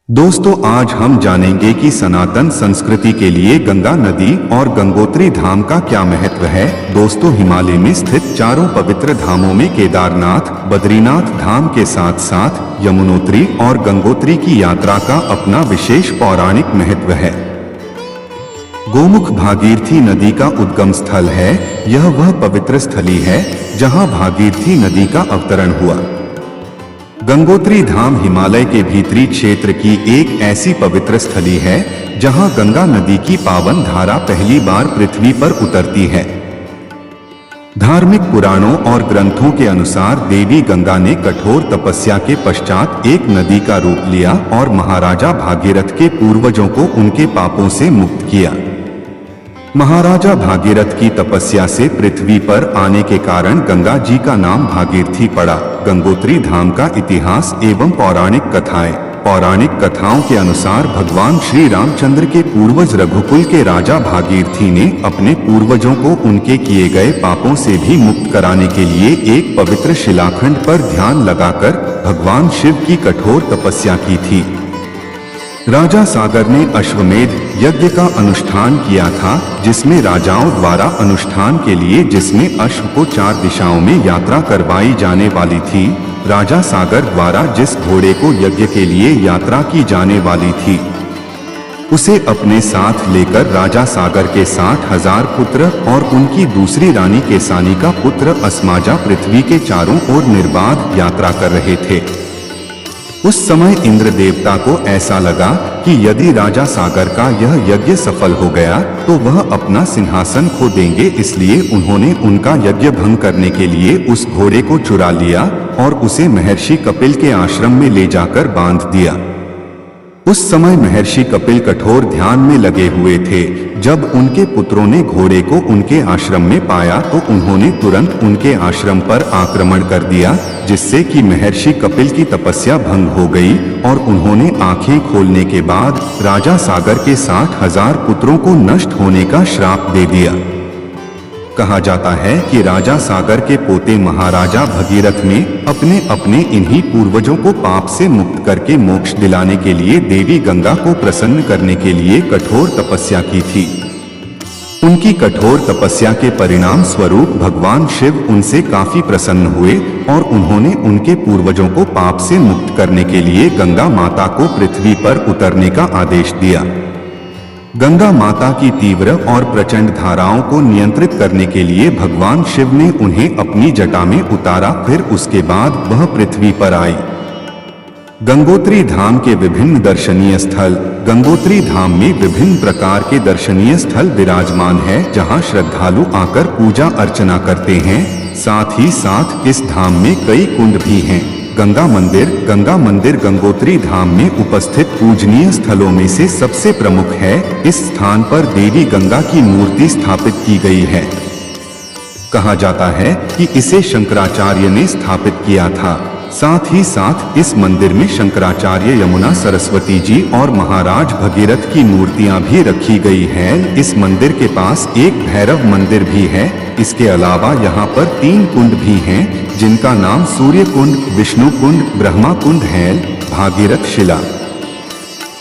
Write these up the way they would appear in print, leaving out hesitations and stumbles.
दोस्तों, आज हम जानेंगे कि सनातन संस्कृति के लिए गंगा नदी और गंगोत्री धाम का क्या महत्व है। दोस्तों, हिमालय में स्थित चारों पवित्र धामों में केदारनाथ, बद्रीनाथ धाम के साथ साथ यमुनोत्री और गंगोत्री की यात्रा का अपना विशेष पौराणिक महत्व है। गोमुख भागीरथी नदी का उद्गम स्थल है। यह वह पवित्र स्थली है जहाँ भागीरथी नदी का अवतरण हुआ। गंगोत्री धाम हिमालय के भीतरी क्षेत्र की एक ऐसी पवित्र स्थली है जहां गंगा नदी की पावन धारा पहली बार पृथ्वी पर उतरती है। धार्मिक पुराणों और ग्रंथों के अनुसार देवी गंगा ने कठोर तपस्या के पश्चात एक नदी का रूप लिया और महाराजा भागीरथ के पूर्वजों को उनके पापों से मुक्त किया। महाराजा भागीरथ की तपस्या से पृथ्वी पर आने के कारण गंगा जी का नाम भागीरथी पड़ा। गंगोत्री धाम का इतिहास एवं पौराणिक कथाएं। पौराणिक कथाओं के अनुसार भगवान श्री रामचंद्र के पूर्वज रघुकुल के राजा भागीरथी ने अपने पूर्वजों को उनके किए गए पापों से भी मुक्त कराने के लिए एक पवित्र शिलाखंड पर ध्यान लगाकर भगवान शिव की कठोर तपस्या की थी। राजा सागर ने अश्वमेध यज्ञ का अनुष्ठान किया था, जिसमें राजाओं द्वारा अनुष्ठान के लिए जिसमें अश्व को 4 दिशाओं में यात्रा करवाई जाने वाली थी। राजा सागर द्वारा जिस घोड़े को यज्ञ के लिए यात्रा की जाने वाली थी, उसे अपने साथ लेकर राजा सागर के 60,000 पुत्र और उनकी दूसरी रानी केसानी का पुत्र अस्माजा पृथ्वी के चारों ओर निर्बाध यात्रा कर रहे थे। उस समय इंद्र देवता को ऐसा लगा कि यदि राजा सागर का यह यज्ञ सफल हो गया तो वह अपना सिंहासन खो देंगे, इसलिए उन्होंने उनका यज्ञ भंग करने के लिए उस घोड़े को चुरा लिया और उसे महर्षि कपिल के आश्रम में ले जाकर बांध दिया। उस समय महर्षि कपिल कठोर ध्यान में लगे हुए थे। जब उनके पुत्रों ने घोड़े को उनके आश्रम में पाया तो उन्होंने तुरंत उनके आश्रम पर आक्रमण कर दिया, जिससे कि महर्षि कपिल की तपस्या भंग हो गई और उन्होंने आंखें खोलने के बाद राजा सागर के 60,000 पुत्रों को नष्ट होने का श्राप दे दिया। कहा जाता है कि राजा सागर के पोते महाराजा भगीरथ ने अपने अपने इन्हीं पूर्वजों को पाप से मुक्त करके मोक्ष दिलाने के लिए देवी गंगा को प्रसन्न करने के लिए कठोर तपस्या की थी। उनकी कठोर तपस्या के परिणाम स्वरूप भगवान शिव उनसे काफी प्रसन्न हुए और उन्होंने उनके पूर्वजों को पाप से मुक्त करने के लिए गंगा माता को पृथ्वी पर उतरने का आदेश दिया। गंगा माता की तीव्र और प्रचंड धाराओं को नियंत्रित करने के लिए भगवान शिव ने उन्हें अपनी जटा में उतारा, फिर उसके बाद वह पृथ्वी पर आई। गंगोत्री धाम के विभिन्न दर्शनीय स्थल। गंगोत्री धाम में विभिन्न प्रकार के दर्शनीय स्थल विराजमान है, जहां श्रद्धालु आकर पूजा अर्चना करते हैं। साथ ही साथ इस धाम में कई कुंड भी हैं। गंगा मंदिर गंगोत्री धाम में उपस्थित पूजनीय स्थलों में से सबसे प्रमुख है। इस स्थान पर देवी गंगा की मूर्ति स्थापित की गई है। कहा जाता है कि इसे शंकराचार्य ने स्थापित किया था। साथ ही साथ इस मंदिर में शंकराचार्य, यमुना, सरस्वती जी और महाराज भगीरथ की मूर्तियां भी रखी गई हैं। इस मंदिर के पास एक भैरव मंदिर भी है। इसके अलावा यहाँ पर 3 कुंड भी हैं, जिनका नाम सूर्य कुंड, विष्णु कुंड, ब्रह्मा कुंड है। भागीरथ शिला।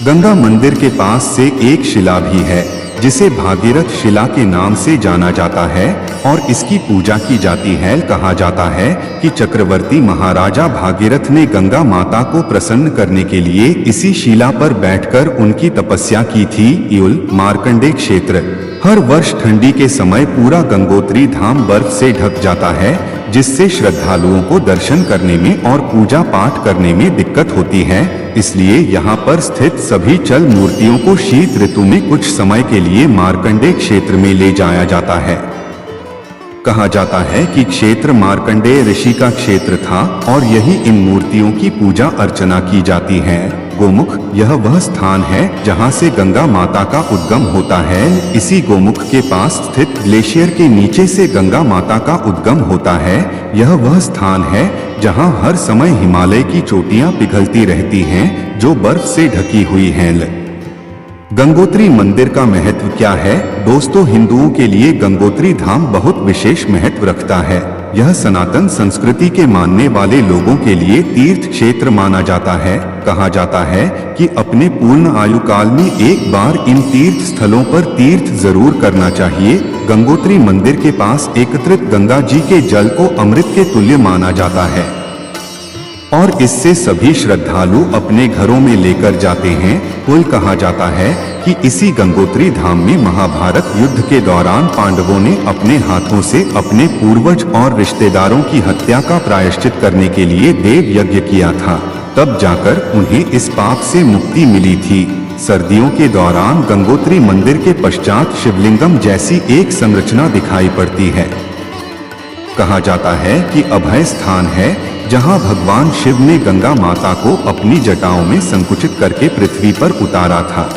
गंगा मंदिर के पास से एक शिला भी है जिसे भागीरथ शिला के नाम से जाना जाता है और इसकी पूजा की जाती है। कहा जाता है कि चक्रवर्ती महाराजा भागीरथ ने गंगा माता को प्रसन्न करने के लिए इसी शिला पर बैठकर उनकी तपस्या की थी। यूल मार्कंडेय क्षेत्र। हर वर्ष ठंडी के समय पूरा गंगोत्री धाम बर्फ से ढक जाता है, जिससे श्रद्धालुओं को दर्शन करने में और पूजा पाठ करने में दिक्कत होती है। इसलिए यहाँ पर स्थित सभी चल मूर्तियों को शीत ऋतु में कुछ समय के लिए मार्कंडेय क्षेत्र में ले जाया जाता है। कहा जाता है कि क्षेत्र मार्कंडेय ऋषि का क्षेत्र था और यही इन मूर्तियों की पूजा अर्चना की जाती है। गोमुख। यह वह स्थान है जहाँ से गंगा माता का उद्गम होता है। इसी गोमुख के पास स्थित ग्लेशियर के नीचे से गंगा माता का उद्गम होता है। यह वह स्थान है जहाँ हर समय हिमालय की चोटियाँ पिघलती रहती हैं, जो बर्फ से ढकी हुई हैं। गंगोत्री मंदिर का महत्व क्या है? दोस्तों, हिंदुओं के लिए गंगोत्री धाम बहुत विशेष महत्व रखता है। यह सनातन संस्कृति के मानने वाले लोगों के लिए तीर्थ क्षेत्र माना जाता है। कहा जाता है कि अपने पूर्ण आयु काल में एक बार इन तीर्थ स्थलों पर तीर्थ जरूर करना चाहिए। गंगोत्री मंदिर के पास एकत्रित गंगा जी के जल को अमृत के तुल्य माना जाता है और इससे सभी श्रद्धालु अपने घरों में लेकर जाते हैं। कुल कहा जाता है कि इसी गंगोत्री धाम में महाभारत युद्ध के दौरान पांडवों ने अपने हाथों से अपने पूर्वज और रिश्तेदारों की हत्या का प्रायश्चित करने के लिए देव यज्ञ किया था। तब जाकर उन्हें इस पाप से मुक्ति मिली थी। सर्दियों के दौरान गंगोत्री मंदिर के पश्चात शिवलिंगम जैसी एक संरचना दिखाई पड़ती है। कहा जाता है कि अभय स्थान है जहां भगवान शिव ने गंगा माता को अपनी जटाओं में संकुचित करके पृथ्वी पर उतारा था।